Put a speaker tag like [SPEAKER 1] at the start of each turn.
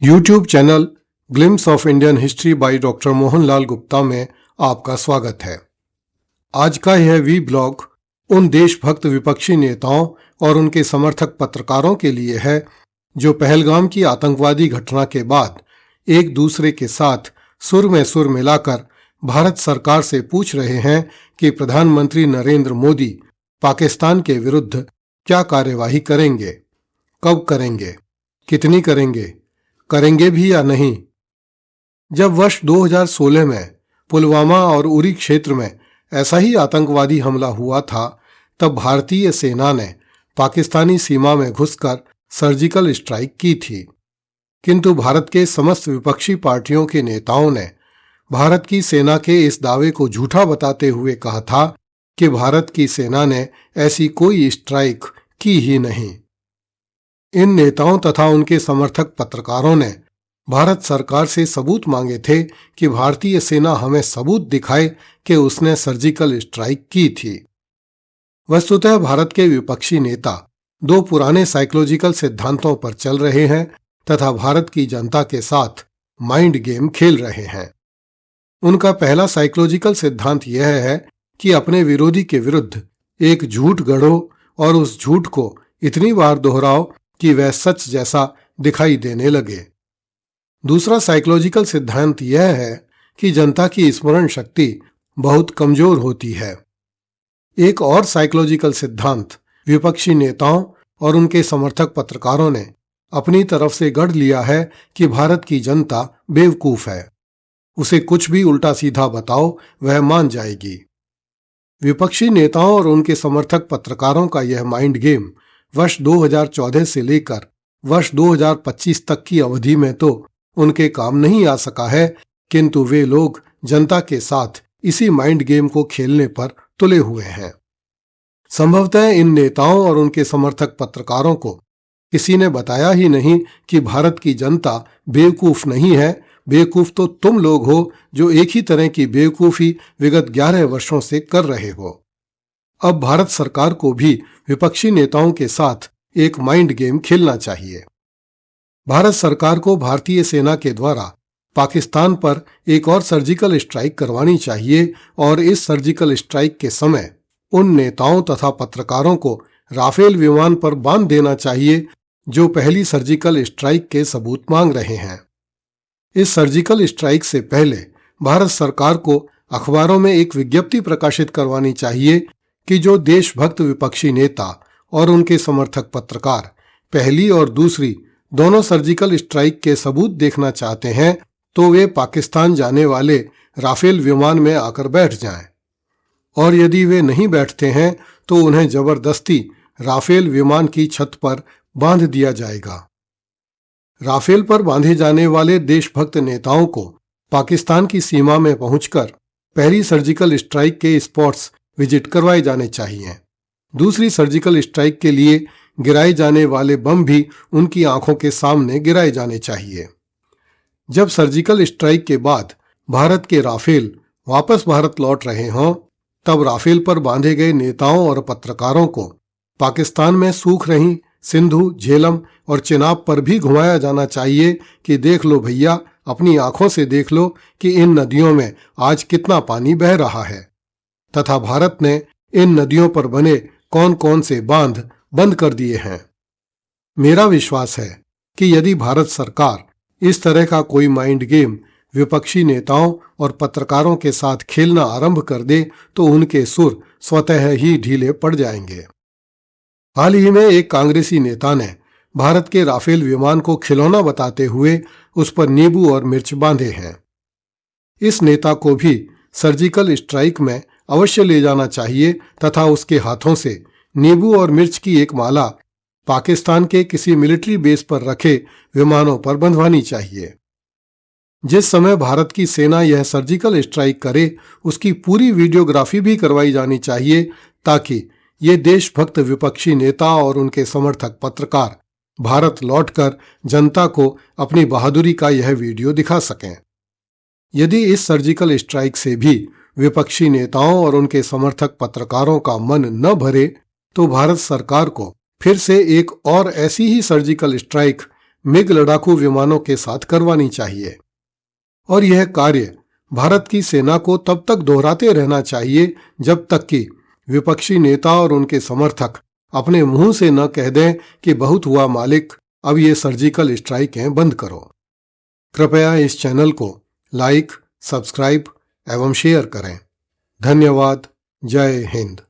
[SPEAKER 1] YouTube channel glimpse of Indian history by doctor Mohanlal Gupta में आपका स्वागत है। आज का यह वी ब्लॉग उन देशभक्त विपक्षी नेताओं और उनके समर्थक पत्रकारों के लिए है जो पहलगाम की आतंकवादी घटना के बाद एक दूसरे के साथ सुर में सुर मिलाकर भारत सरकार से पूछ रहे हैं कि प्रधानमंत्री नरेंद्र मोदी पाकिस्तान के विरुद्ध क्या कार्यवाही करेंगे, कब करेंगे, कितनी करेंगे भी या नहीं। जब वर्ष 2016 में पुलवामा और उरी क्षेत्र में ऐसा ही आतंकवादी हमला हुआ था, तब भारतीय सेना ने पाकिस्तानी सीमा में घुसकर सर्जिकल स्ट्राइक की थी, किंतु भारत के समस्त विपक्षी पार्टियों के नेताओं ने भारत की सेना के इस दावे को झूठा बताते हुए कहा था कि भारत की सेना ने ऐसी कोई स्ट्राइक की ही नहीं। इन नेताओं तथा उनके समर्थक पत्रकारों ने भारत सरकार से सबूत मांगे थे कि भारतीय सेना हमें सबूत दिखाए कि उसने सर्जिकल स्ट्राइक की थी। वस्तुतः भारत के विपक्षी नेता दो पुराने साइकोलॉजिकल सिद्धांतों पर चल रहे हैं तथा भारत की जनता के साथ माइंड गेम खेल रहे हैं। उनका पहला साइकोलॉजिकल सिद्धांत यह है कि अपने विरोधी के विरुद्ध एक झूठ गढ़ो और उस झूठ को इतनी बार दोहराओ कि वह सच जैसा दिखाई देने लगे। दूसरा साइकोलॉजिकल सिद्धांत यह है कि जनता की स्मरण शक्ति बहुत कमजोर होती है। एक और साइकोलॉजिकल सिद्धांत विपक्षी नेताओं और उनके समर्थक पत्रकारों ने अपनी तरफ से गढ़ लिया है कि भारत की जनता बेवकूफ है, उसे कुछ भी उल्टा सीधा बताओ वह मान जाएगी। विपक्षी नेताओं और उनके समर्थक पत्रकारों का यह माइंड गेम वर्ष 2014 से लेकर वर्ष 2025 तक की अवधि में तो उनके काम नहीं आ सका है, किंतु वे लोग जनता के साथ इसी माइंड गेम को खेलने पर तुले हुए हैं। संभवतः इन नेताओं और उनके समर्थक पत्रकारों को किसी ने बताया ही नहीं कि भारत की जनता बेवकूफ नहीं है, बेवकूफ तो तुम लोग हो जो एक ही तरह की बेवकूफी विगत 11 वर्षों से कर रहे हो। अब भारत सरकार को भी विपक्षी नेताओं के साथ एक माइंड गेम खेलना चाहिए। भारत सरकार को भारतीय सेना के द्वारा पाकिस्तान पर एक और सर्जिकल स्ट्राइक करवानी चाहिए और इस सर्जिकल स्ट्राइक के समय उन नेताओं तथा पत्रकारों को राफेल विमान पर बांध देना चाहिए जो पहली सर्जिकल स्ट्राइक के सबूत मांग रहे हैं। इस सर्जिकल स्ट्राइक से पहले भारत सरकार को अखबारों में एक विज्ञप्ति प्रकाशित करवानी चाहिए कि जो देशभक्त विपक्षी नेता और उनके समर्थक पत्रकार पहली और दूसरी दोनों सर्जिकल स्ट्राइक के सबूत देखना चाहते हैं तो वे पाकिस्तान जाने वाले राफेल विमान में आकर बैठ जाएं, और यदि वे नहीं बैठते हैं तो उन्हें जबरदस्ती राफेल विमान की छत पर बांध दिया जाएगा। राफेल पर बांधे जाने वाले देशभक्त नेताओं को पाकिस्तान की सीमा में पहुंचकर पहली सर्जिकल स्ट्राइक के स्पॉट्स विजिट करवाए जाने चाहिए। दूसरी सर्जिकल स्ट्राइक के लिए गिराए जाने वाले बम भी उनकी आंखों के सामने गिराए जाने चाहिए। जब सर्जिकल स्ट्राइक के बाद भारत के राफेल वापस भारत लौट रहे हों, तब राफेल पर बांधे गए नेताओं और पत्रकारों को पाकिस्तान में सूख रही सिंधु, झेलम और चिनाब पर भी घुमाया जाना चाहिए कि देख लो भैया, अपनी आंखों से देख लो कि इन नदियों में आज कितना पानी बह रहा है तथा भारत ने इन नदियों पर बने कौन कौन से बांध बंद कर दिए हैं। मेरा विश्वास है कि यदि भारत सरकार इस तरह का कोई माइंड गेम विपक्षी नेताओं और पत्रकारों के साथ खेलना आरंभ कर दे तो उनके सुर स्वतः ही ढीले पड़ जाएंगे। हाल ही में एक कांग्रेसी नेता ने भारत के राफेल विमान को खिलौना बताते हुए उस पर नींबू और मिर्च बांधे हैं। इस नेता को भी सर्जिकल स्ट्राइक में अवश्य ले जाना चाहिए तथा उसके हाथों से नींबू और मिर्च की एक माला पाकिस्तान के किसी मिलिट्री बेस पर रखे विमानों पर बंधवानी चाहिए। जिस समय भारत की सेना यह सर्जिकल स्ट्राइक करे उसकी पूरी वीडियोग्राफी भी करवाई जानी चाहिए ताकि ये देशभक्त विपक्षी नेता और उनके समर्थक पत्रकार भारत लौटकर जनता को अपनी बहादुरी का यह वीडियो दिखा सकें। यदि इस सर्जिकल स्ट्राइक से भी विपक्षी नेताओं और उनके समर्थक पत्रकारों का मन न भरे तो भारत सरकार को फिर से एक और ऐसी ही सर्जिकल स्ट्राइक मिग लड़ाकू विमानों के साथ करवानी चाहिए। और यह कार्य भारत की सेना को तब तक दोहराते रहना चाहिए जब तक कि विपक्षी नेता और उनके समर्थक अपने मुंह से न कह दें कि बहुत हुआ मालिक, अब ये सर्जिकल स्ट्राइकें बंद करो। कृपया इस चैनल को लाइक, सब्सक्राइब एवं शेयर करें। धन्यवाद। जय हिंद।